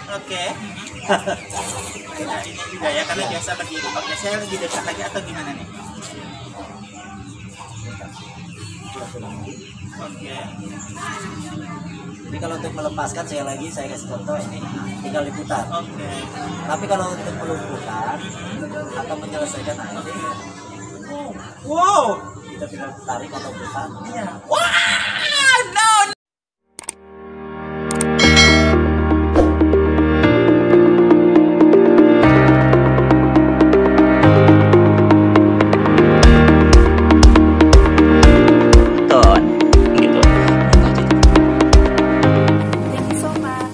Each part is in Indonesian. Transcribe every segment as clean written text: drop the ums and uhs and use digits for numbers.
Oke. Nah, ini juga ya karena biasa berdiri. Oke, saya lebih dekat lagi atau gimana nih? Oke. Jadi kalau untuk melepaskan saya kasih contoh ini tinggal diputar. Oke. Tapi kalau untuk melumpuhkan atau menyelesaikan ini, Wow. kita tinggal tarik atau putar. Iya. Wah, no. Gitu. Thank you so much.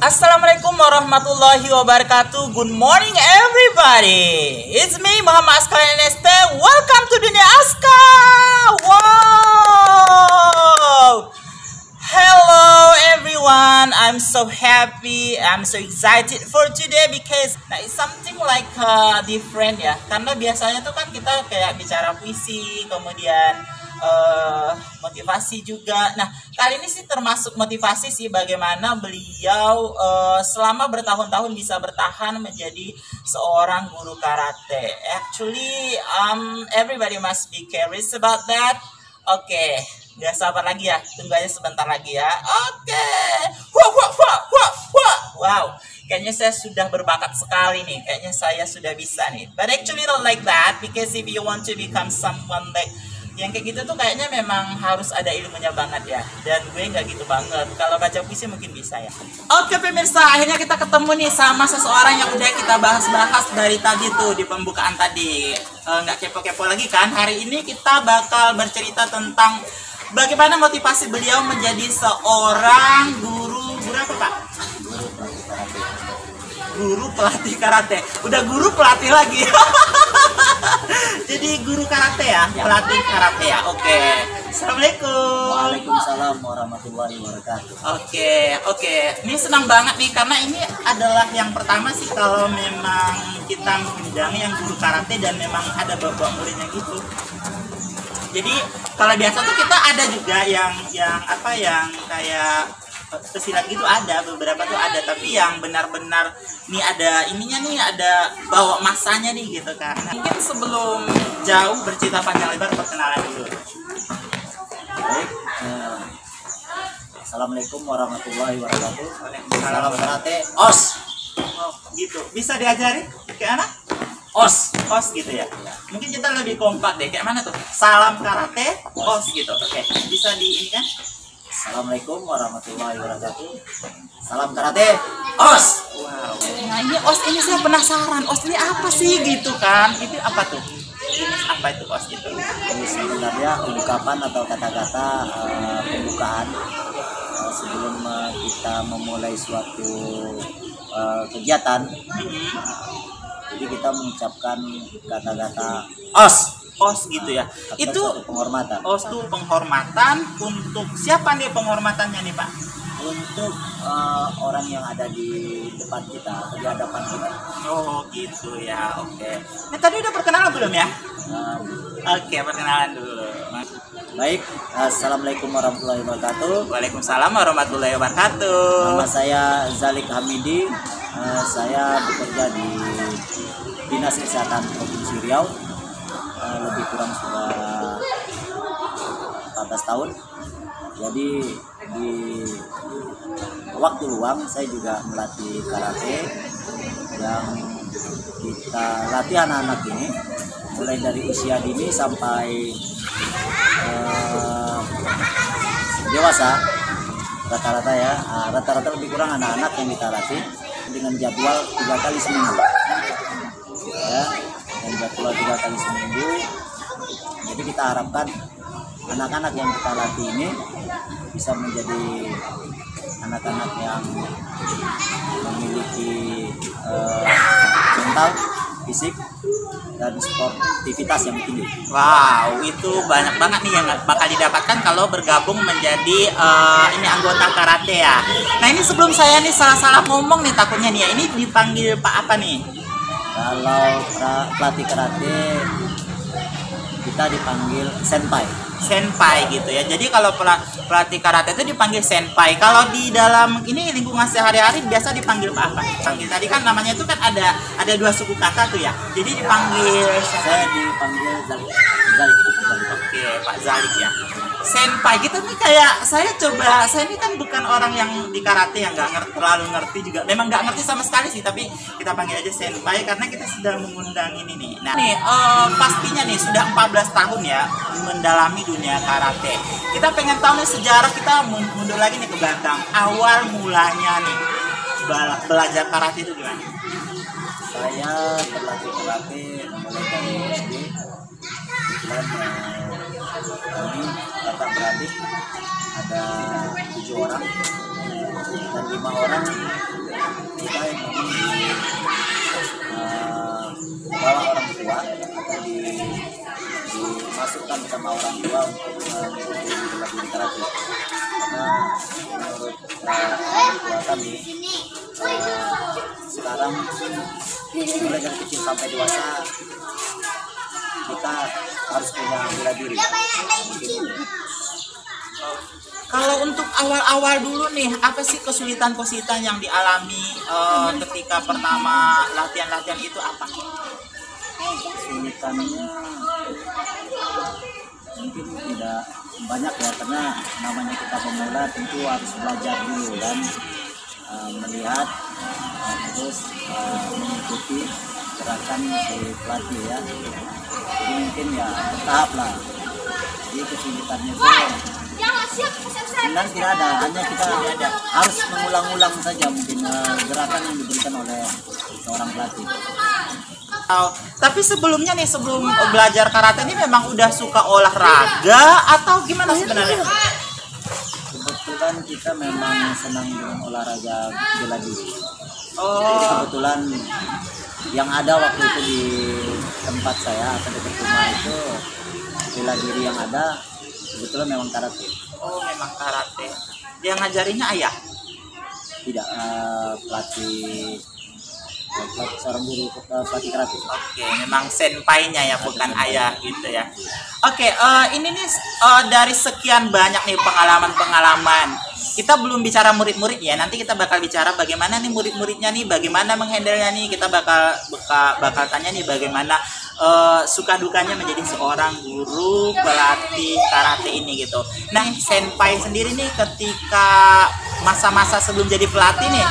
Assalamualaikum warahmatullahi wabarakatuh. Good morning everybody. It's me Muhammad Askar NST. Welcome to Dunia Aska. Wow. Hello everyone. I'm so happy. I'm so excited for today because it's something like different ya. Karena biasanya tuh kan kita kayak bicara puisi, kemudian motivasi juga. Nah, kali ini sih termasuk motivasi sih, bagaimana beliau selama bertahun-tahun bisa bertahan menjadi seorang guru karate. Actually, everybody must be curious about that. Oke, gak sabar lagi ya, tunggu aja sebentar lagi ya. Oke. Wow, kayaknya saya sudah berbakat sekali nih. Kayaknya saya sudah bisa nih. But actually not like that, because if you want to become someone like yang kayak gitu tuh kayaknya memang harus ada ilmunya banget ya. Dan gue nggak gitu banget. Kalau baca puisi mungkin bisa ya. Oke pemirsa, akhirnya kita ketemu nih sama seseorang yang udah kita bahas-bahas dari tadi tuh di pembukaan tadi. Nggak kepo-kepo lagi kan? Hari ini kita bakal bercerita tentang bagaimana motivasi beliau menjadi seorang guru apa Pak? Guru pelatih karate. Udah guru pelatih lagi. Jadi guru karate ya, pelatih karate ya. Oke. Assalamualaikum. Waalaikumsalam warahmatullahi wabarakatuh. Oke. Ini senang banget nih karena ini adalah yang pertama sih kalau memang kita mendampingi yang guru karate dan memang ada bapak muridnya gitu. Jadi kalau biasa tuh kita ada juga yang kayak pesilat gitu, ada beberapa tuh ada, tapi yang benar-benar nih ada ininya nih, ada bawa masanya nih gitu kan. Mungkin sebelum jauh bercerita panjang lebar perkenalan dulu. Baik. Assalamualaikum warahmatullahi wabarakatuh. Salam karate. Os. Oh, gitu. Bisa diajari kayak anak? Os. Os gitu ya. Mungkin kita lebih kompak deh. Kayak mana tuh? Salam karate, os gitu. Oke. Bisa di ini kan? Assalamualaikum warahmatullahi wabarakatuh. Salam karate. Os. Wow. Nah ini os ini saya penasaran. Os ini apa sih gitu kan? Itu apa tuh? Apa itu os itu? Ini sebenarnya ungkapan atau kata-kata pembukaan sebelum kita memulai suatu kegiatan. Jadi kita mengucapkan kata-kata os. Os gitu ya. Itu penghormatan. Os itu penghormatan untuk siapa nih penghormatannya nih Pak? Untuk orang yang ada di depan kita atau di hadapan kita. Oh gitu ya. Oke. Nah tadi udah perkenalan belum ya? Oke, perkenalan dulu. Baik. Assalamualaikum warahmatullahi wabarakatuh. Waalaikumsalam warahmatullahi wabarakatuh. Nama saya Zalik Hamidi. Saya bekerja di Dinas Kesehatan Provinsi Riau. Lebih kurang sudah 14 tahun. Jadi di waktu luang saya juga melatih karate yang kita latih anak-anak ini mulai dari usia dini sampai dewasa rata-rata ya. Rata-rata lebih kurang anak-anak yang kita latih dengan jadwal 3 kali seminggu ya, dan jadwal 3 kali seminggu. Jadi kita harapkan anak-anak yang kita latih ini bisa menjadi anak-anak yang memiliki mental, fisik, dan sportivitas yang tinggi. Wow, itu banyak banget nih yang bakal didapatkan kalau bergabung menjadi ini anggota karate ya. Nah ini sebelum saya nih salah-salah ngomong nih takutnya nih ya, ini dipanggil Pak apa nih? Kalau pelatih karate kita dipanggil senpai. Senpai gitu ya. Jadi kalau pelatih karate itu dipanggil senpai. Kalau di dalam ini lingkungan sehari-hari biasa dipanggil apa? Panggil tadi kan namanya itu kan ada 2 suku kata tuh ya. Jadi dipanggil Saya dipanggil Zalik. Oke, Pak Zalik ya. Senpai gitu nih, kayak saya ini kan bukan orang yang di karate yang terlalu ngerti juga. Memang nggak ngerti sama sekali sih, tapi kita panggil aja senpai karena kita sedang mengundang ini nih. Nah, nih pastinya nih sudah 14 tahun ya mendalami dunia karate. Kita pengen tahu nih sejarah, kita mundur lagi nih ke belakang. Awal mulanya nih belajar karate itu gimana? Saya berlatih karate mulai dari SD. Kebetulan kami kakak beradik ada 7 orang dan 5 orang kita yang memang bawa orang tua atau dimasukkan sama orang tua untuk mengikuti belajar karate, karena menurut orang tua kami sekarang mulai dari kecil sampai dewasa kita harus punya bela diri. Kalau untuk awal-awal dulu nih, apa sih kesulitan-kesulitan yang dialami ketika pertama latihan-latihan itu apa? Kesulitannya mungkin tidak banyak ya, karena namanya kita pemula tentu harus belajar dulu dan melihat terus mengikuti gerakan si pelatih ya. Jadi mungkin ya bertahap lah. Jadi kesulitannya itu sebenarnya tidak ada, hanya kita harus mengulang-ulang saja mungkin gerakan yang diberikan oleh seorang pelatih. Tapi sebelumnya nih, sebelum belajar karate ini memang udah suka olahraga atau gimana sebenarnya? Kebetulan kita memang senang dengan olahraga bela diri. Jadi kebetulan yang ada waktu itu di tempat saya atau dekat rumah itu bela diri yang ada kebetulan memang karate. Oh, memang karate. Yang ngajarinnya ayah? Tidak, pelatih seorang guru pelatih karate. Oke, memang senpainya ya, bukan ayah gitu ya. Oke, ini nih dari sekian banyak nih pengalaman-pengalaman. Kita belum bicara murid-murid ya. Nanti kita bakal bicara bagaimana nih murid-muridnya nih, bagaimana menghandle-nya nih. Kita bakal tanya nih bagaimana suka dukanya menjadi seorang guru pelatih karate ini gitu. Nah, senpai sendiri nih ketika masa-masa sebelum jadi pelatih nih,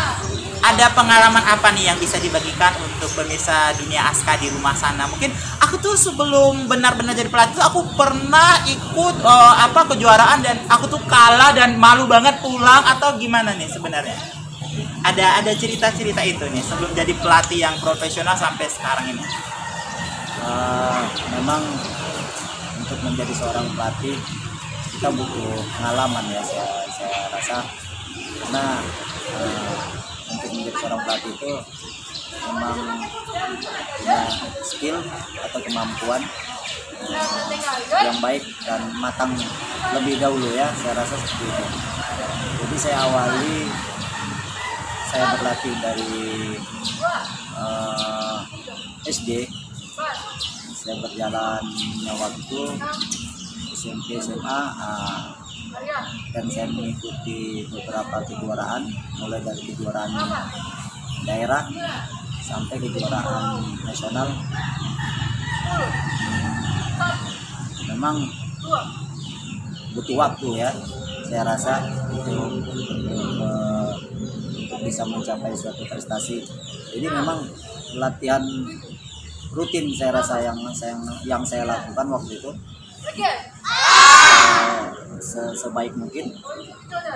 ada pengalaman apa nih yang bisa dibagikan untuk pemirsa dunia Aska di rumah sana? Mungkin aku tuh sebelum benar-benar jadi pelatih tuh aku pernah ikut kejuaraan dan aku tuh kalah dan malu banget pulang, atau gimana nih sebenarnya? Ada cerita-cerita itu nih sebelum jadi pelatih yang profesional sampai sekarang ini. Memang untuk menjadi seorang pelatih kita butuh pengalaman ya, saya rasa, karena untuk menjadi seorang pelatih itu memang punya skill atau kemampuan yang baik dan matang lebih dahulu ya, saya rasa seperti itu. Jadi saya berlatih dari SD, saya berjalannya waktu SMP, SMA, dan saya mengikuti beberapa kejuaraan, mulai dari kejuaraan daerah sampai kejuaraan nasional. Memang butuh waktu ya, saya rasa untuk bisa mencapai suatu prestasi. Jadi memang latihan rutin saya rasa yang saya lakukan waktu itu sebaik mungkin,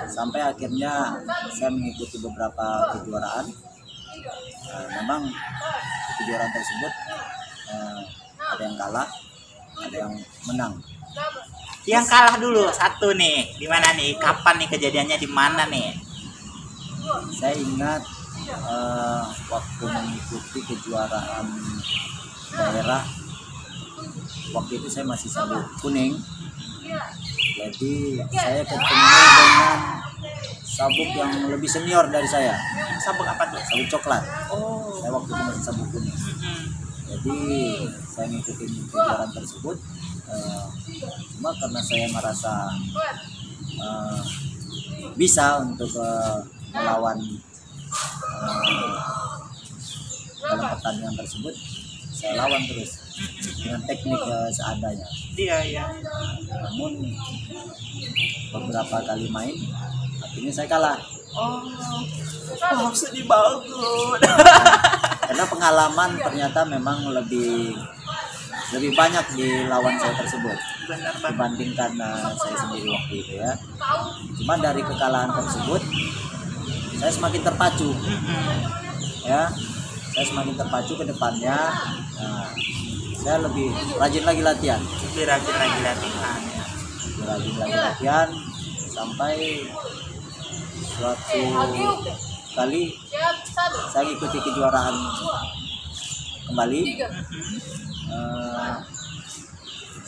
sampai akhirnya saya mengikuti beberapa kejuaraan memang kejuaraan tersebut ada yang kalah, ada yang menang. Yang kalah dulu satu nih, di mana nih? Kapan nih kejadiannya, di mana nih? Saya ingat waktu mengikuti kejuaraan daerah, waktu itu saya masih sabuk kuning. Jadi saya ketemu dengan sabuk yang lebih senior dari saya. Sabuk apa tuh? Sabuk coklat. Oh. Saya waktu itu masih sabuk kuning. Jadi saya ngikutin kejuaraan tersebut. Cuma karena saya merasa bisa untuk melawan dalam pertandingan tersebut, saya lawan terus dengan teknik seadanya. Iya. Namun beberapa kali main, akhirnya saya kalah. Oh, sedih banget. Karena pengalaman ternyata memang lebih banyak di lawan saya tersebut dibandingkan saya sendiri waktu itu ya. Cuma dari kekalahan tersebut saya semakin terpacu ya, saya semakin terpacu ke depannya. Saya lebih rajin lagi latihan, sampai suatu kali saya ikuti kejuaraan kembali.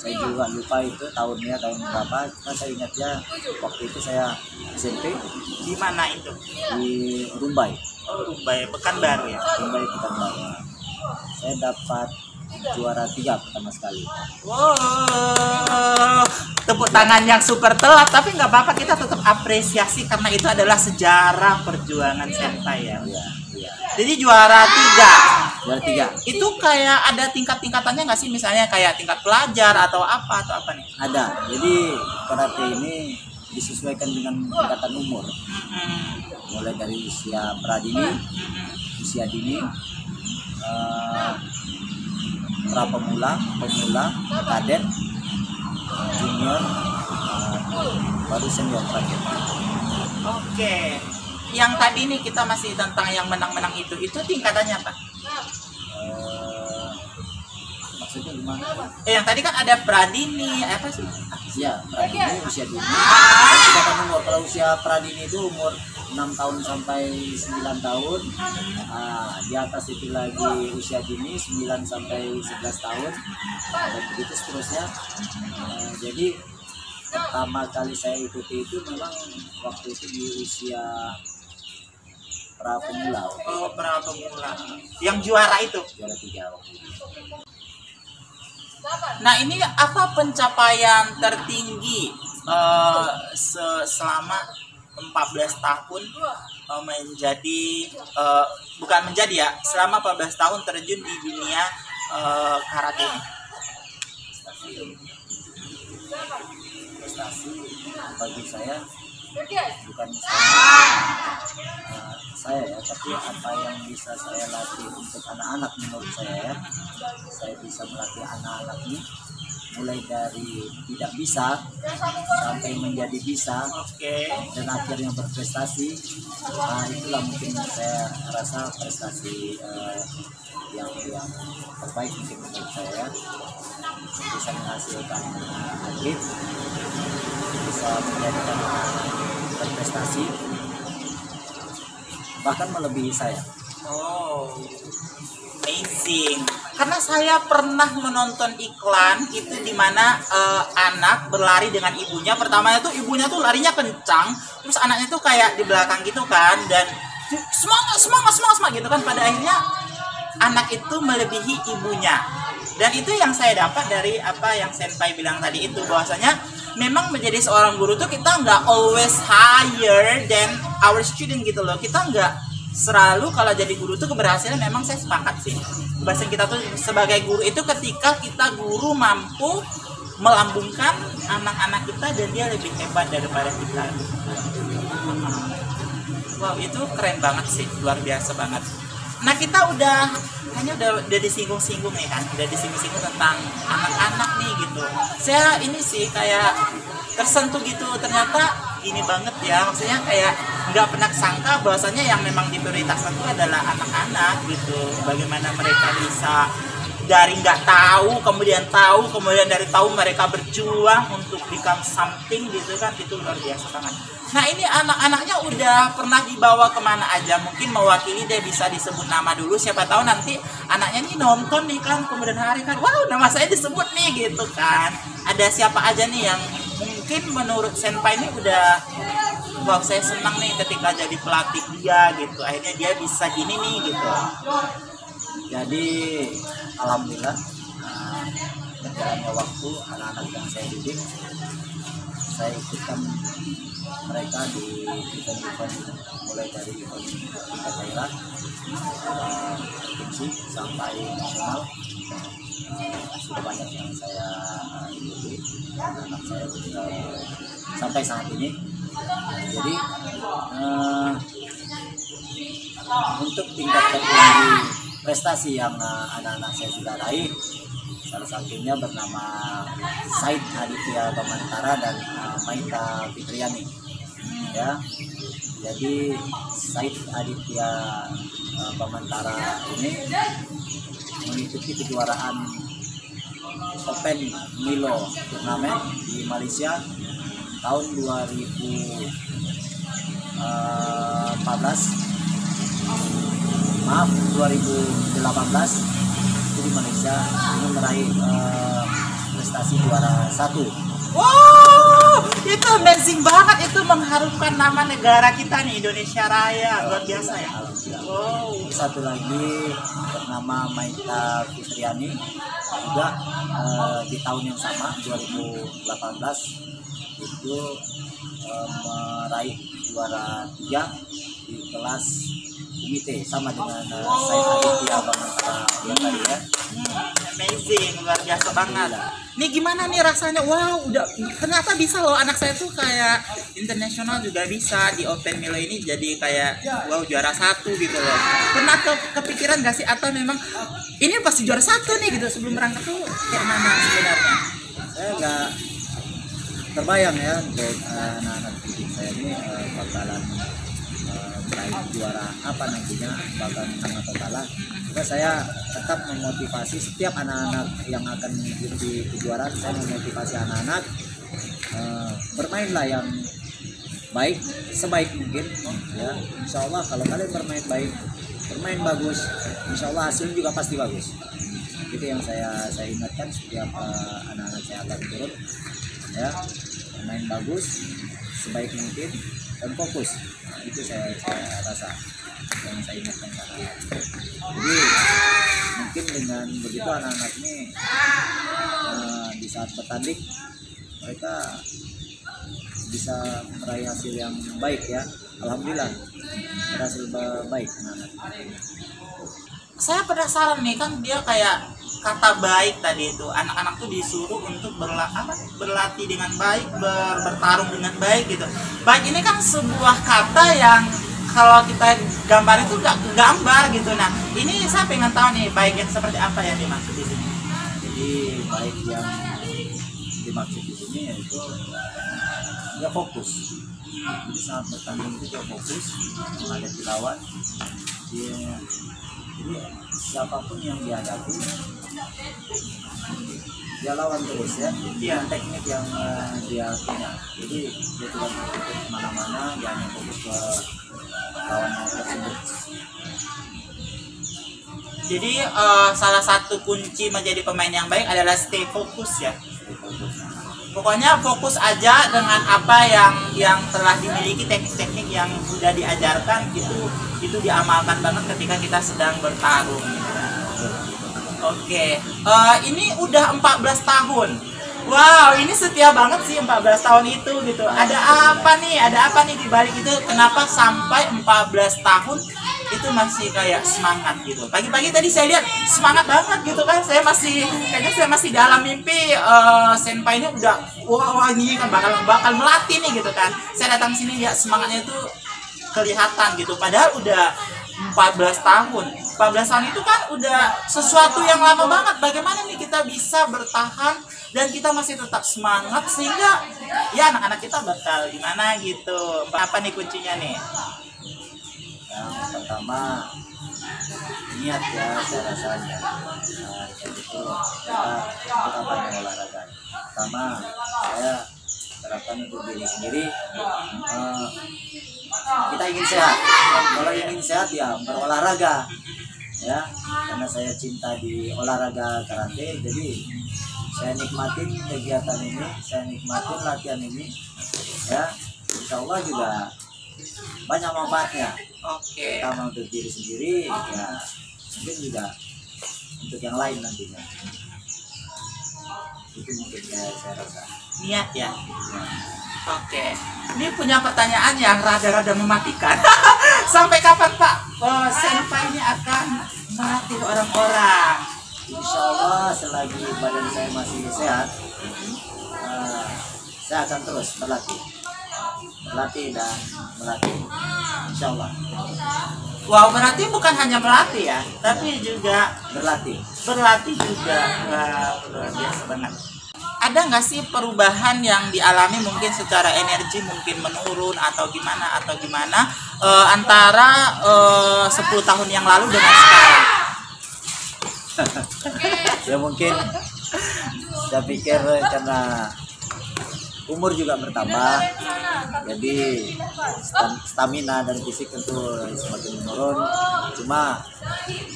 Saya juga lupa itu tahunnya tahun berapa, cuma saya ingatnya waktu itu saya SMP. Di mana itu? Di Rumbai. Oh, Rumbai, Pekanbaru ya. Rumbai Pekanbaru. Saya dapat juara 3 pertama sekali. Wow, tepuk tangan yang super telat, tapi nggak apa-apa, kita tetap apresiasi karena itu adalah sejarah perjuangan senpai ya. Iya. Jadi juara 3. Juara 3. Itu kayak ada tingkat-tingkatannya nggak sih, misalnya kayak tingkat pelajar atau apa nih? Ada. Jadi karate ini disesuaikan dengan tingkatan umur. Mulai dari usia pradini, usia dini, pemula, kadet, junior, baru senior terakhir. Oke. Yang tadi nih kita masih tentang yang menang-menang itu tingkatannya apa? Maksudnya gimana? Yang tadi kan ada pradini, apa sih? Iya, pradini usia dini. Tingkatan umur, kalau usia pradini itu umur 6 tahun sampai 9 tahun. Di atas itu lagi usia dini 9 sampai 11 tahun. Dan begitu seterusnya. Jadi pertama kali saya ikuti itu memang waktu itu di usia pemula. Oh, pemula. Yang juara itu? Juara 3 waktu itu. Nah, ini apa pencapaian tertinggi selama 14 tahun menjadi bukan menjadi ya, selama 14 tahun terjun di dunia karate ini? Prestasi bagi saya bukan saya ya, tapi apa yang bisa saya latih untuk anak-anak. Menurut saya bisa melatih anak-anak ini mulai dari tidak bisa sampai menjadi bisa. Dan akhirnya berprestasi. Itulah mungkin saya rasa prestasi yang terbaik mungkin menurut saya, bisa menghasilkan atlet, bisa menjadikan berprestasi, bahkan melebihi saya. Oh, amazing. Karena saya pernah menonton iklan itu di mana anak berlari dengan ibunya. Pertamanya tuh ibunya tuh larinya kencang, terus anaknya tuh kayak di belakang gitu kan, dan semangat gitu kan. Pada akhirnya anak itu melebihi ibunya. Dan itu yang saya dapat dari apa yang senpai bilang tadi itu, bahwasanya memang menjadi seorang guru tuh kita nggak always higher than our student gitu loh. Kita nggak selalu kalau jadi guru tuh keberhasilan, memang saya sepakat sih. Bahasa kita tuh sebagai guru itu ketika kita guru mampu melambungkan anak-anak kita dan dia lebih hebat daripada kita. Wow, itu keren banget sih, luar biasa banget. Nah, kita kayaknya udah disinggung-singgung nih kan, udah disinggung-singgung tentang anak-anak nih gitu. Saya ini sih kayak tersentuh gitu, ternyata ini banget ya, maksudnya kayak nggak pernah sangka bahwasanya yang memang diprioritaskan itu adalah anak-anak gitu. Bagaimana mereka bisa dari nggak tahu kemudian dari tahu mereka berjuang untuk become something gitu kan, itu luar biasa banget. Nah ini anak-anaknya udah pernah dibawa kemana aja, mungkin mewakili deh, bisa disebut nama dulu, siapa tahu nanti anaknya nih nonton nih kan kemudian hari kan, wow nama saya disebut nih gitu kan. Ada siapa aja nih yang mungkin menurut Senpai ini udah, wow saya senang nih ketika jadi pelatih dia gitu, akhirnya dia bisa gini nih gitu. Jadi alhamdulillah berjalannya waktu, anak-anak yang saya didik, saya ikutkan mereka di event-event, mulai dari event tingkat daerah, provinsi sampai nasional. Sudah banyak yang saya ikuti, anak saya sampai saat ini. Jadi untuk tingkat tertinggi prestasi yang anak-anak saya sudah raih, salah satunya bernama Said Aditya Bamantara dan Maita Fitriani ya. Jadi Said Aditya Bamantara ini mengikuti kejuaraan Open Milo turnamen di Malaysia tahun 2018 itu di Malaysia, ini meraih prestasi juara 1. Wow, itu amazing banget, itu mengharumkan nama negara kita nih, Indonesia Raya, luar biasa ya. Wow. Satu lagi bernama Maita Fitriani juga di tahun yang sama 2018 itu meraih juara 3 di kelas Umite, sama dengan Said Aditya Bamantara yang tadi ya. Amazing, luar biasa banget. Nih gimana nih rasanya? Wow, udah ternyata bisa loh anak saya tuh kayak internasional juga bisa di Open Milo ini, jadi kayak wow juara 1 gitu loh. Pernah kepikiran gak sih, atau memang ini pasti juara 1 nih gitu sebelum berangkat tuh kayak mana sebenarnya? Saya nggak terbayang ya untuk anak-anak didik saya ini bakalan meraih juara apa nantinya, bakal menang atau kalah. Juga saya tetap memotivasi setiap anak-anak yang akan mengikuti kejuaraan, saya memotivasi anak-anak bermainlah yang baik sebaik mungkin ya. Insya Allah kalau kalian bermain baik, bermain bagus, insya Allah hasilnya juga pasti bagus. Itu yang saya ingatkan setiap anak-anak saya akan turun ya, bermain bagus sebaik mungkin dan fokus. Nah, itu saya rasa yang saya ingatkan ke anak-anak. Jadi mungkin dengan begitu anak-anak ini di saat bertanding mereka bisa meraih hasil yang baik ya. Alhamdulillah berhasil baik anak-anak. Saya penasaran nih, kan dia kayak kata baik tadi itu, anak-anak tuh disuruh untuk berlatih dengan baik, bertarung dengan baik gitu. Baik ini kan sebuah kata yang kalau kita gambar itu nggak gambar gitu. Nah ini saya pengen tahu nih baik yang seperti apa yang dimaksud di sini. Jadi baik yang dimaksud di sini yaitu dia fokus. Jadi saat bertanding itu dia fokus menghadapi lawan. Jadi siapapun yang dihadapi dia lawan terus ya, dengan teknik yang dia punya. Jadi dia tidak fokus kemana-mana, dia hanya fokus ke lawannya tersebut. Jadi salah satu kunci menjadi pemain yang baik adalah stay fokus ya. Pokoknya fokus aja dengan apa yang telah dimiliki, teknik-teknik yang sudah diajarkan itu diamalkan banget ketika kita sedang bertarung. Oke, ini udah 14 tahun. Wow, ini setia banget sih 14 tahun itu gitu. Ada apa nih di balik itu? Kenapa sampai 14 tahun itu masih kayak semangat gitu? Pagi-pagi tadi saya lihat semangat banget gitu kan. Kayaknya saya masih dalam mimpi. Senpai ini udah wah ini kan bakal melatih nih gitu kan. Saya datang sini lihat semangatnya itu kelihatan gitu. Padahal udah 14 tahun. 14 tahun itu kan udah sesuatu yang lama banget. Bagaimana nih kita bisa bertahan dan kita masih tetap semangat sehingga ya anak-anak kita bakal gimana gitu. Apa nih kuncinya nih? Yang pertama niat ya, saya rasanya jadi itu kita banyak olahraga. Pertama saya terapkan untuk diri sendiri, kita ingin sehat. Kalau ingin sehat ya berolahraga ya, karena saya cinta di olahraga karate, jadi saya nikmatin kegiatan ini, saya nikmatin latihan ini ya, insya Allah juga banyak manfaatnya. Oke. Pertama untuk diri sendiri ya, mungkin juga untuk yang lain nantinya. Itu mungkin saya rasa Niat ya. Oke. Ini punya pertanyaan yang rada-rada mematikan. Sampai kapan Pak Senpai ini akan melatih orang-orang? insya Allah selagi badan saya masih sehat, saya akan terus berlatih dan melatih, insya Allah. Wow, berarti bukan hanya melatih ya, tapi juga Berlatih juga. Wah, luar biasa banget. Ada nggak sih perubahan yang dialami mungkin secara energi mungkin menurun atau gimana antara 10 tahun yang lalu dengan sekarang? ya mungkin saya pikir karena umur juga bertambah, jadi stamina dan fisik tentu semakin menurun. Cuma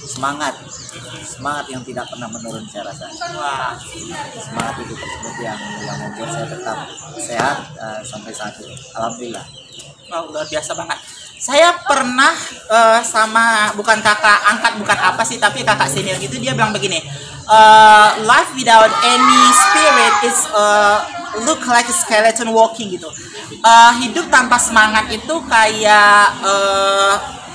semangat yang tidak pernah menurun saya rasa. Wah, Semangat itu tersebut yang membuat saya tetap sehat sampai saat ini. Alhamdulillah. wow, luar biasa banget. Saya pernah sama bukan kakak angkat, bukan apa sih, tapi kakak senior gitu, dia bilang begini, life without any spirit is look like a skeleton walking gitu. Hidup tanpa semangat itu kayak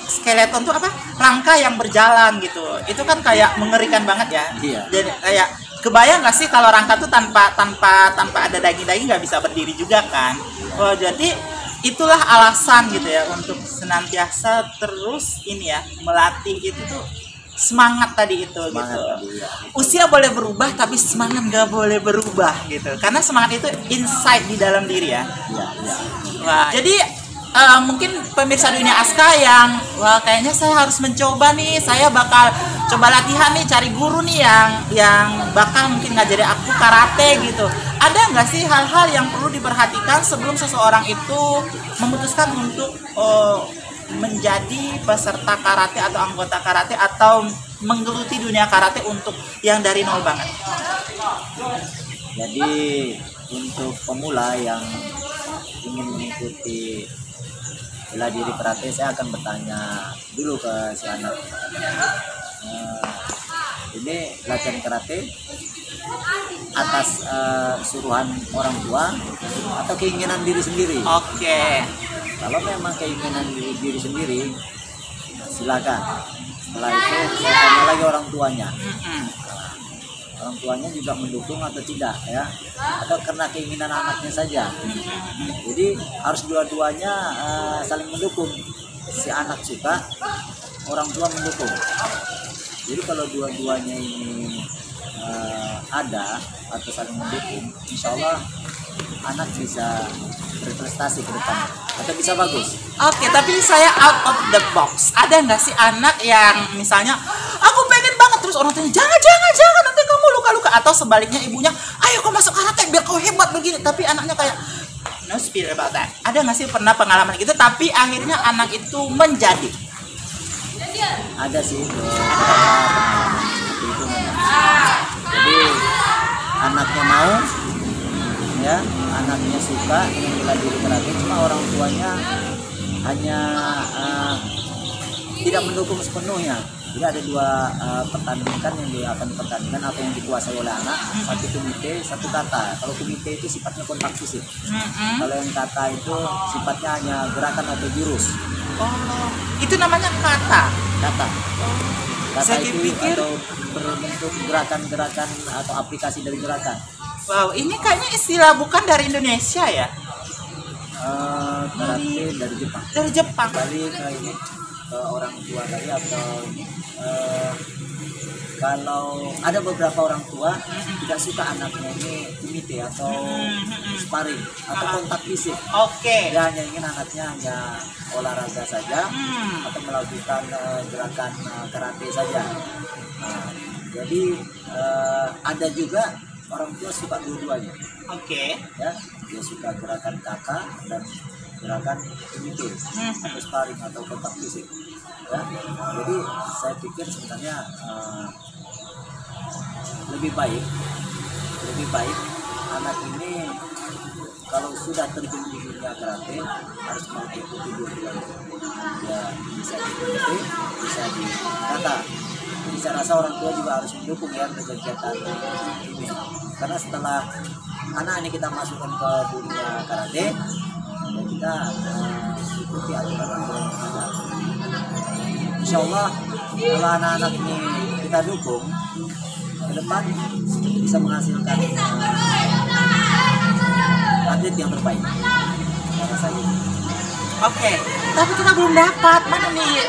skeleton tuh apa? Rangka yang berjalan gitu. Itu kan kayak mengerikan banget ya. Iya. Dan kayak kebayang nggak sih kalau rangka tuh tanpa ada daging-daging nggak bisa berdiri juga kan? Oh, jadi itulah alasan gitu ya untuk senantiasa terus ini ya melatih itu tuh semangat tadi itu Semangat gitu. tadi, ya. Usia boleh berubah tapi semangat nggak boleh berubah gitu. Karena semangat itu inside di dalam diri ya. Iya, iya. Wah, jadi mungkin pemirsa Dunia Aska yang wah kayaknya saya harus mencoba nih, saya bakal coba latihan nih, cari guru nih yang bakal mungkin ngajari aku karate gitu. Ada nggak sih hal-hal yang perlu diperhatikan sebelum seseorang itu memutuskan untuk menjadi peserta karate atau anggota karate atau menggeluti dunia karate untuk yang dari nol banget? Jadi untuk pemula yang ingin mengikuti bela diri karate, saya akan bertanya dulu ke si anak, ini latihan karate atas suruhan orang tua atau keinginan diri sendiri? Oke. Kalau memang keinginan diri sendiri, silakan. Setelah itu saya tanya lagi orang tuanya. Orang tuanya juga mendukung atau tidak ya, atau karena keinginan anaknya saja. Jadi harus dua-duanya saling mendukung. Si anak suka, orang tua mendukung. Jadi kalau dua-duanya ini ada atau saling mendukung, insya Allah anak bisa berprestasi ke depan atau bisa bagus. Oke, tapi saya out of the box. Ada nggak sih anak yang misalnya aku pengen banget, terus orang tuanya jangan nanti kamu luka-luka, atau sebaliknya ibunya ayo kau masuk karate biar kau hebat begini, tapi anaknya kayak no spirit about that. Ada nggak sih pernah pengalaman gitu tapi akhirnya anak itu menjadi? Ada sih beberapa pengalaman seperti itu memang. Jadi anaknya mau ya, anaknya suka ingin bela diri karate, cuma orang tuanya hanya tidak mendukung sepenuhnya. Jadi ada dua pertandingan yang akan pertandingan apa yang dikuasai oleh anak, satu kumite, satu kata. Kalau kumite itu sifatnya kontak fisik, kalau yang kata itu sifatnya hanya gerakan atau jurus. Oh, itu namanya kata. Kata Saya itu pikir atau berbentuk gerakan-gerakan atau aplikasi dari gerakan. wow, ini kayaknya istilah bukan dari Indonesia ya? Karate dari Jepang. Dari Jepang. Balik ke ini ke orang tua tadi atau ini eh, kalau ada beberapa orang tua tidak suka anaknya ini kumite atau sparring atau kontak fisik. Oke. Dia hanya ingin anaknya hanya olahraga saja atau melakukan gerakan karate saja. Nah, jadi ada juga orang tua suka dua-duanya. Oke. Ya, dia suka gerakan kata dan gerakan kumite atau sparring atau kontak fisik. Ya, jadi saya pikir sebenarnya lebih baik anak ini kalau sudah terjun di dunia karate harus mengikuti dua-duanya. Ya, bisa di kumite, bisa di kata. Jadi saya rasa orang tua juga harus mendukung ya kegiatan ini. Karena setelah anak ini kita masukkan ke dunia karate, ya kita ikuti aturan-aturan yang ada. Insya Allah kalau anak-anak ini kita dukung ke depan bisa menghasilkan atlet yang terbaik. Saya rasa gitu. Oke, tapi kita belum dapat mana nih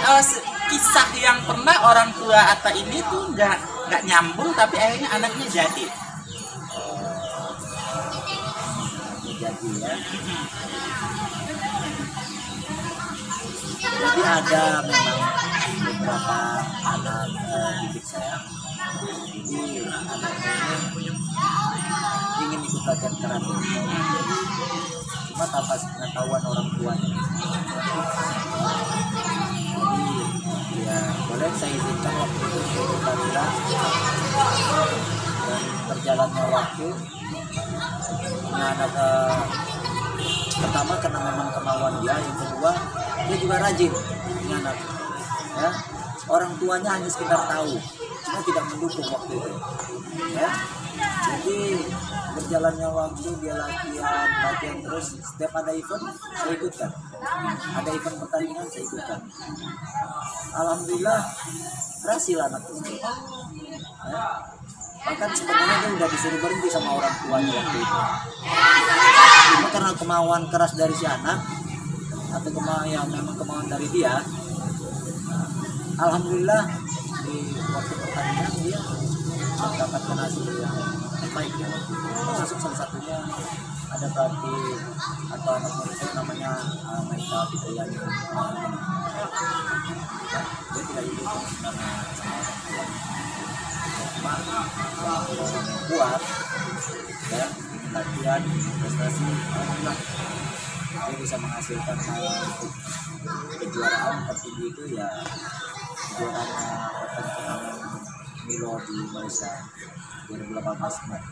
kisah yang pernah orang tua Atta ini tuh nggak nyambung tapi akhirnya anaknya jadi. Jadi ya. Jadi ada memang beberapa anak didik saya. Jadi anaknya ini ingin ikut latihan karate, cuma tanpa pengetahuan orang tuanya. Jadi ya boleh saya izinkan waktu itu ikut latihan dan berjalannya waktu. Anak pertama karena memang kemauan dia, yang kedua dia juga rajin ini anak ya. Orang tuanya hanya sekedar tahu cuma tidak mendukung waktu itu ya. Jadi berjalannya waktu dia latihan terus. Setiap ada event saya ikutkan, ada event pertandingan saya ikutkan. Alhamdulillah berhasil anak tersebut ya. Bahkan sebenarnya dia udah disuruh berhenti sama orang tuanya waktu itu. Cuma karena kemauan keras dari si anak atau memang kemauan dari dia, alhamdulillah di waktu pertandingan dia mendapatkan hasil yang baik ya. Termasuk salah satunya ada pelatih atau anak murid saya namanya Maika Fitriani. Dia tidak ikut karena sama orang tua. Cuma kuat ya, latihan prestasi, alhamdulillah dia bisa menghasilkan untuk kejuaraan tertinggi itu ya kejuaraan pertempuran Milo di Malaysia 2018 kemarin.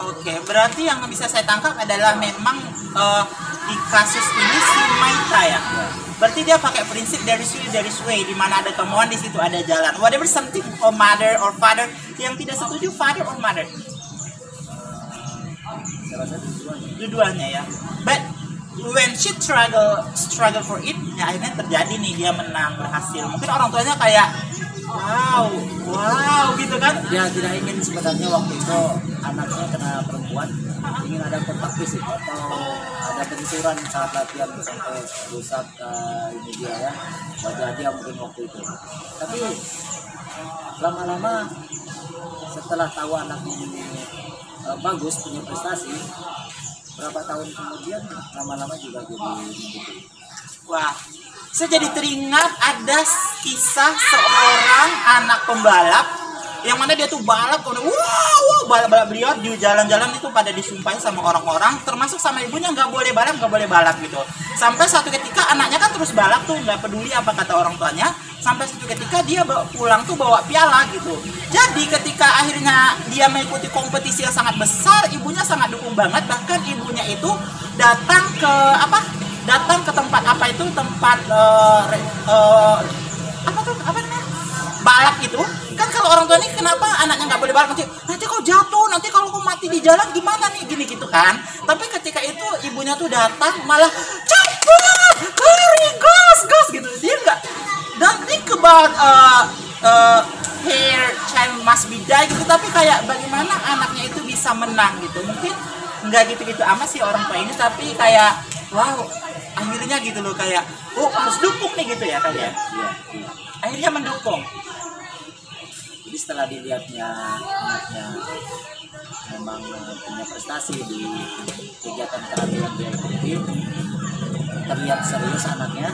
Oke, berarti yang bisa saya tangkap adalah memang di kasus ini si Maita ya. Berarti dia pakai prinsip there is way, di mana ada kemauan di situ ada jalan. Whatever something or mother or father yang tidak setuju, father or mother. Saya rasa Dua-duanya ya. But when she struggle for it, ya akhirnya terjadi nih dia menang, berhasil. Mungkin orang tuanya kayak wow gitu kan. dia tidak ingin sebenarnya waktu itu anaknya kena perempuan, ingin ada kontak fisik atau ada benturan saat latihan sampai rusak ini dia ya, wajah dia mungkin waktu itu. Tapi lama-lama setelah tahu anak ini bagus, punya prestasi, berapa tahun kemudian lama-lama juga jadi begitu. Wah, saya jadi teringat ada kisah seorang anak pembalap yang mana dia tuh balap, balap beliau di jalan-jalan itu pada disumpahin sama orang-orang, termasuk sama ibunya nggak boleh balap gitu. Sampai satu ketika anaknya kan terus balap tuh, nggak peduli apa kata orang tuanya. Sampai satu ketika dia pulang tuh bawa piala gitu. Jadi ketika akhirnya dia mengikuti kompetisi yang sangat besar, ibunya sangat dukung banget. Bahkan ibunya itu datang ke tempat balap itu. Kan kalau orang tua ini kenapa anaknya nggak boleh balap, nanti kau jatuh, nanti kalau kau mati di jalan gimana nih, gini gitu kan. Tapi ketika itu ibunya tuh datang malah cepet lari gas gitu. Dia nggak don't think about her child must be die gitu, tapi kayak bagaimana anaknya itu bisa menang gitu. Mungkin nggak gitu-gitu amat sih orang tua ini, tapi kayak wow, akhirnya gitu loh, kayak harus dukung nih gitu ya kalian. Akhirnya mendukung. Jadi setelah dilihatnya anaknya memang punya prestasi di kegiatan karate yang dia ikuti, terlihat serius anaknya,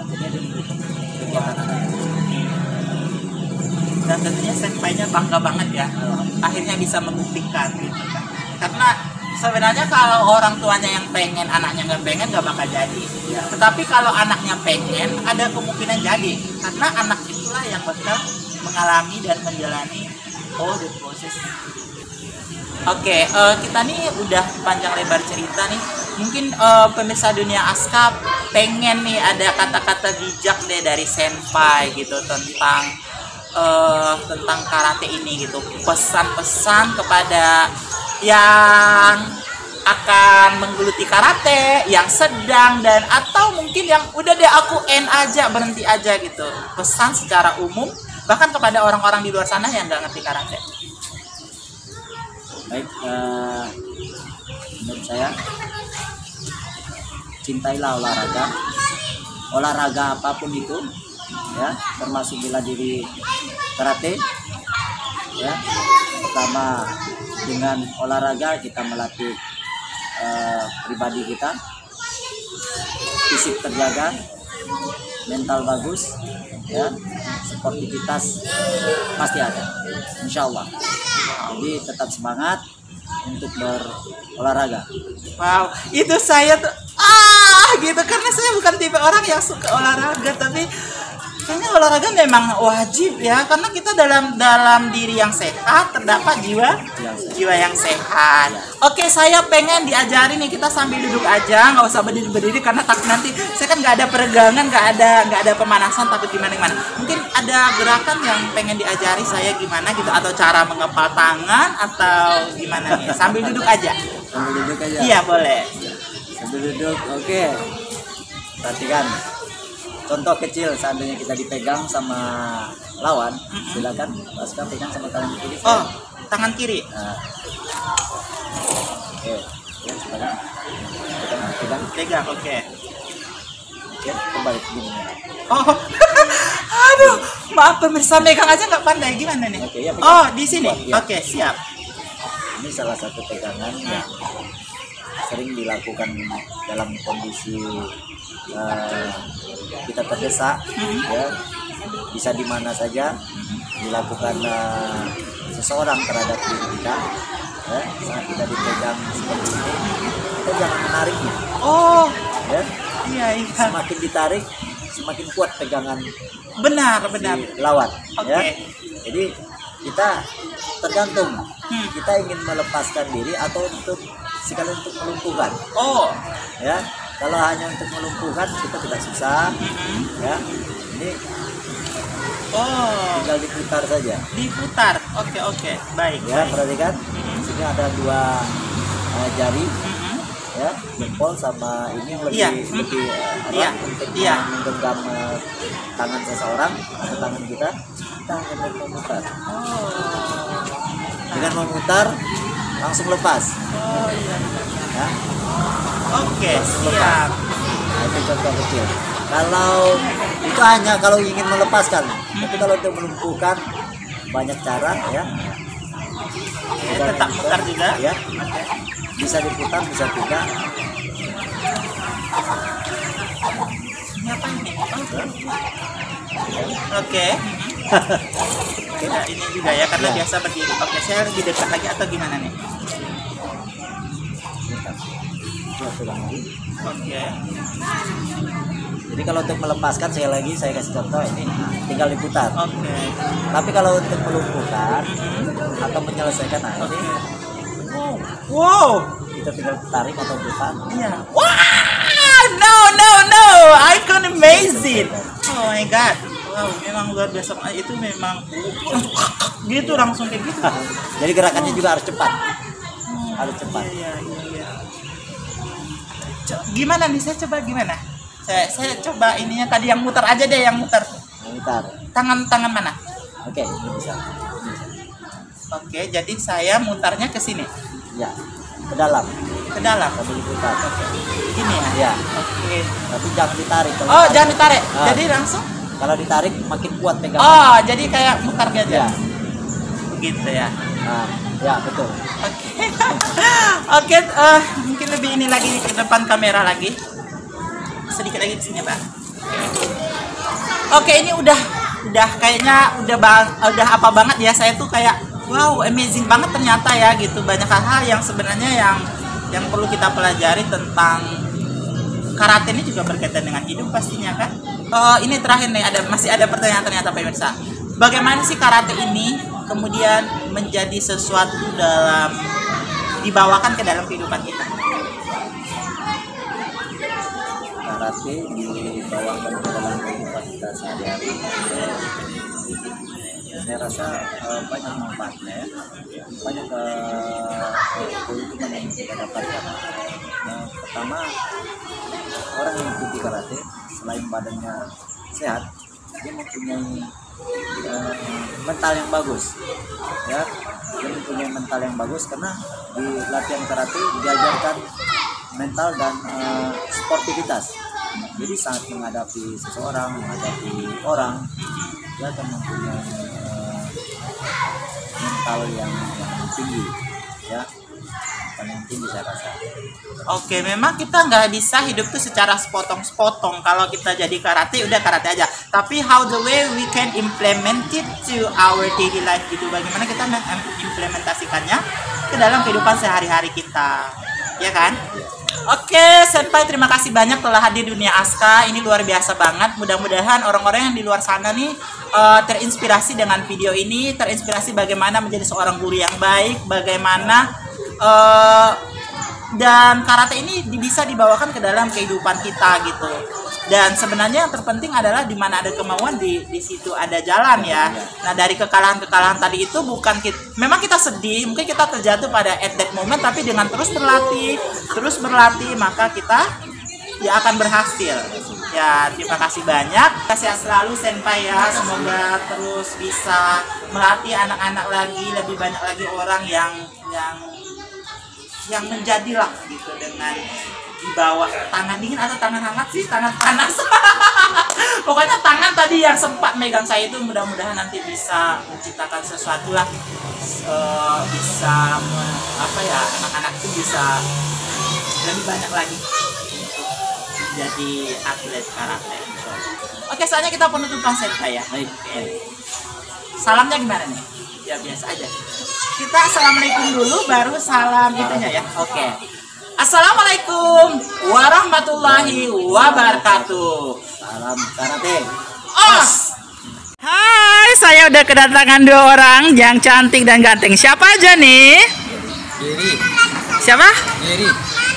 akhirnya didukung kegiatan anaknya. Dan tentunya senpainya bangga banget ya, akhirnya bisa membuktikan gitu kan. Karena sebenarnya kalau orang tuanya yang pengen, anaknya nggak pengen, nggak bakal jadi ya. Tetapi kalau anaknya pengen, ada kemungkinan jadi, karena anak itulah yang bakal mengalami dan menjalani all the process. Oke, kita nih udah panjang lebar cerita nih. Mungkin pemirsa Dunia Aska pengen nih ada kata-kata bijak deh dari senpai gitu tentang karate ini gitu. Pesan-pesan kepada yang akan menggeluti karate, yang sedang dan atau mungkin yang udah deh aku end aja, berhenti aja gitu. Pesan secara umum bahkan kepada orang-orang di luar sana yang nggak ngerti karate. Baik, menurut saya cintailah olahraga apapun itu ya, termasuk bela diri karate ya. Pertama, dengan olahraga kita melatih pribadi kita, fisik terjaga, mental bagus ya, sportivitas pasti ada, insya Allah. Jadi tetap semangat untuk berolahraga. Wow, itu saya tuh gitu, karena saya bukan tipe orang yang suka olahraga, tapi kayaknya olahraga memang wajib ya, karena kita dalam diri yang sehat terdapat jiwa yang sehat. Oke, saya pengen diajarin nih, kita sambil duduk aja, nggak usah berdiri karena takut nanti saya kan nggak ada peregangan, nggak ada pemanasan, takut gimana. Mungkin ada gerakan yang pengen diajari saya gimana gitu, atau cara mengepal tangan atau gimana nih, sambil duduk aja. Sambil duduk aja. Iya boleh. Sambil duduk, oke. Perhatikan. Contoh kecil, seandainya kita dipegang sama lawan, silakan Aska pegang sama tangan kiri. Oh, tangan kiri. Nah. Oke, ya silakan. Pegang, oke. Oke, kembali ke gini. Oh, aduh, maaf pemirsa, megang aja nggak pandai, gimana nih? Oke, ya, pegang. Oh, di sini. Ya. Oke, siap. Ini salah satu pegangan yang sering dilakukan dalam kondisi kita terdesak, ya, bisa di mana saja dilakukan seseorang terhadap diri kita, ya. Saat kita dipegang seperti ini, kita jangan menariknya. Oh, Ya, iya. semakin ditarik, semakin kuat pegangan Benar. si lawan. Oke. Ya, jadi kita tergantung kita ingin melepaskan diri atau sekalian untuk melumpuhkan. Oh, Ya, kalau hanya untuk melumpuhkan kita tidak susah. Ya, ini oh, tinggal diputar saja. diputar. Oke, baik. Ya, perhatikan. Di sini ada dua jari, ya, jempol sama ini yang lebih untuk menggenggam tangan seseorang atau tangan kita hanya memutar. Oh, Dengan memutar langsung lepas. oh iya. Ya. Oke, siap. Nah, itu contoh kecil. Kalau itu hanya kalau ingin melepaskan, tapi kalau untuk melumpuhkan banyak cara ya. Tetap putar juga. Ya. Bisa diputar, bisa tidak. Ini apa ini? Oke. Ya, ini juga ya, karena Ya. biasa berdiri. Oke, saya lebih dekat lagi atau gimana nih? Ya, pegang lagi. Oke. Jadi kalau untuk melepaskan, sekali lagi saya kasih contoh ini, tinggal diputar. Oke. Tapi kalau untuk melumpuhkan atau menyelesaikan, nah ini Wow. kita tinggal tarik atau putar. Iya. Wah, no. I can amazing. Oh my god. Wow, memang luar biasa. Itu memang gitu langsung kayak gitu. Jadi gerakannya juga harus cepat. Harus cepat. Iya. Gimana nih? Saya coba gimana? Saya coba ininya tadi yang muter aja deh, yang muter. Putar. Tangan mana? Oke, ini bisa. Oke, jadi saya mutarnya ke sini, Ya, ke dalam. ke dalam. Sambil diputar. Gini ya. Ya, Oke. tapi jangan ditarik. Kalau Oh, tarik- jangan ditarik. Ah. Jadi langsung. Kalau ditarik makin kuat pegangan. Oh, jadi kayak mutar gitu Ya. Begitu ya. Nah, ya betul. Oke. Oke, mungkin lebih ini lagi ke depan kamera lagi. Sedikit lagi di sini, Pak. Oke, ini udah kayaknya udah apa banget ya. Saya tuh kayak wow, amazing banget ternyata ya gitu. Banyak hal-hal yang sebenarnya yang perlu kita pelajari tentang karate ini juga berkaitan dengan hidup pastinya kan. Ini terakhir nih, masih ada pertanyaan ternyata pemirsa. Bagaimana sih karate ini kemudian menjadi sesuatu dibawakan ke dalam kehidupan kita? Karate dibawakan ke dalam kehidupan kita sehari-hari. Saya rasa banyak manfaatnya, banyak keuntungan yang kita dapatkan. Pertama, orang yang mengikuti karate selain badannya sehat, dia mempunyai mental yang bagus, ya. Dia mempunyai mental yang bagus karena di latihan karate diajarkan mental dan sportivitas. Jadi saat menghadapi seseorang, menghadapi orang, dia akan mempunyai mental yang tinggi, ya. Yang tinggi saya rasa. Oke, memang kita nggak bisa hidup tuh secara sepotong-sepotong. Kalau kita jadi karate, udah karate aja. Tapi how the way we can implement it to our daily life gitu. Bagaimana kita mengimplementasikannya ke dalam kehidupan sehari-hari kita, ya kan? Oke, Senpai, terima kasih banyak telah hadir di Dunia Aska. Ini luar biasa banget. Mudah-mudahan orang-orang yang di luar sana nih terinspirasi dengan video ini, terinspirasi bagaimana menjadi seorang guru yang baik, bagaimana dan karate ini bisa dibawakan ke dalam kehidupan kita gitu. Dan sebenarnya yang terpenting adalah di mana ada kemauan, di situ ada jalan ya. Nah, dari kekalahan-kekalahan tadi itu bukan memang kita sedih, mungkin kita terjatuh pada at that moment, tapi dengan terus berlatih maka kita ya akan berhasil. Ya, terima kasih banyak. Sehat selalu Senpai ya. Semoga terus bisa melatih anak-anak lagi, lebih banyak lagi orang yang menjadilah gitu dengan di bawah tangan dingin atau tangan hangat sih, tangan panas. Pokoknya tangan tadi yang sempat megang saya itu mudah-mudahan nanti bisa menciptakan sesuatu lah, bisa anak-anak itu bisa lebih banyak lagi untuk jadi atlet karate. Oke, soalnya kita penutupan Senpai ya. Oke. Salamnya gimana nih? Ya biasa aja. Kita assalamualaikum dulu, baru salam itunya ya. Oke. Assalamualaikum warahmatullahi wabarakatuh. Salam karate. Os. Hai, saya udah kedatangan 2 orang yang cantik dan ganteng. Siapa aja nih? Geri. Siapa? Geri.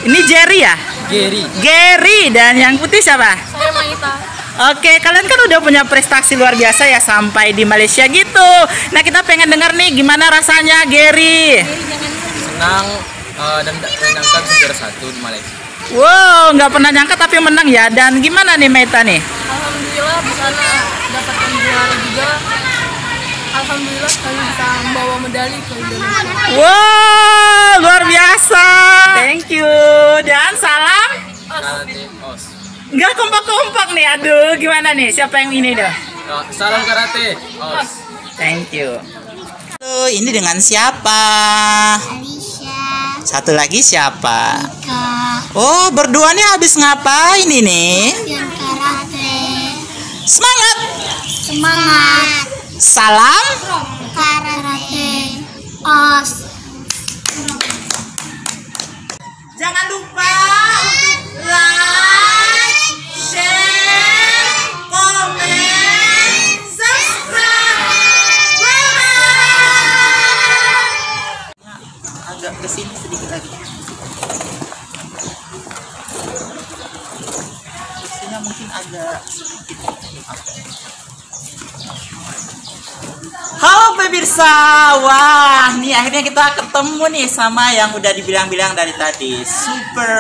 Ini Jerry ya? Geri. Gary. Dan yang putih siapa? Saya Maita. Oke, kalian kan udah punya prestasi luar biasa ya sampai di Malaysia gitu. Nah, kita pengen denger nih gimana rasanya Gary. Senang dan menyenangkan juara 1 di Malaysia. Wow, nggak pernah nyangka tapi menang ya. Dan gimana nih Maita nih? Alhamdulillah bisa dapatkan juara juga. Alhamdulillah kami bisa membawa medali ke Indonesia. Wow, luar biasa. Thank you. Dan salam. Karate Os. Nggak kompak-kompak nih. Aduh, gimana nih? Siapa yang ini dong? Salam karate Os. Thank you. Tuh, ini dengan siapa? Alicia, Satu lagi siapa? Kak, Oh, berdua nih habis ngapain ini? yang karate. Semangat. Semangat. Salam. Karate. Os. Jangan lupa untuk like, share, komen, subscribe. Bye. Agak kesini sedikit lagi. Kesini mungkin agak sedikit. Halo pemirsa, wah nih akhirnya kita ketemu nih sama yang udah dibilang-bilang dari tadi, super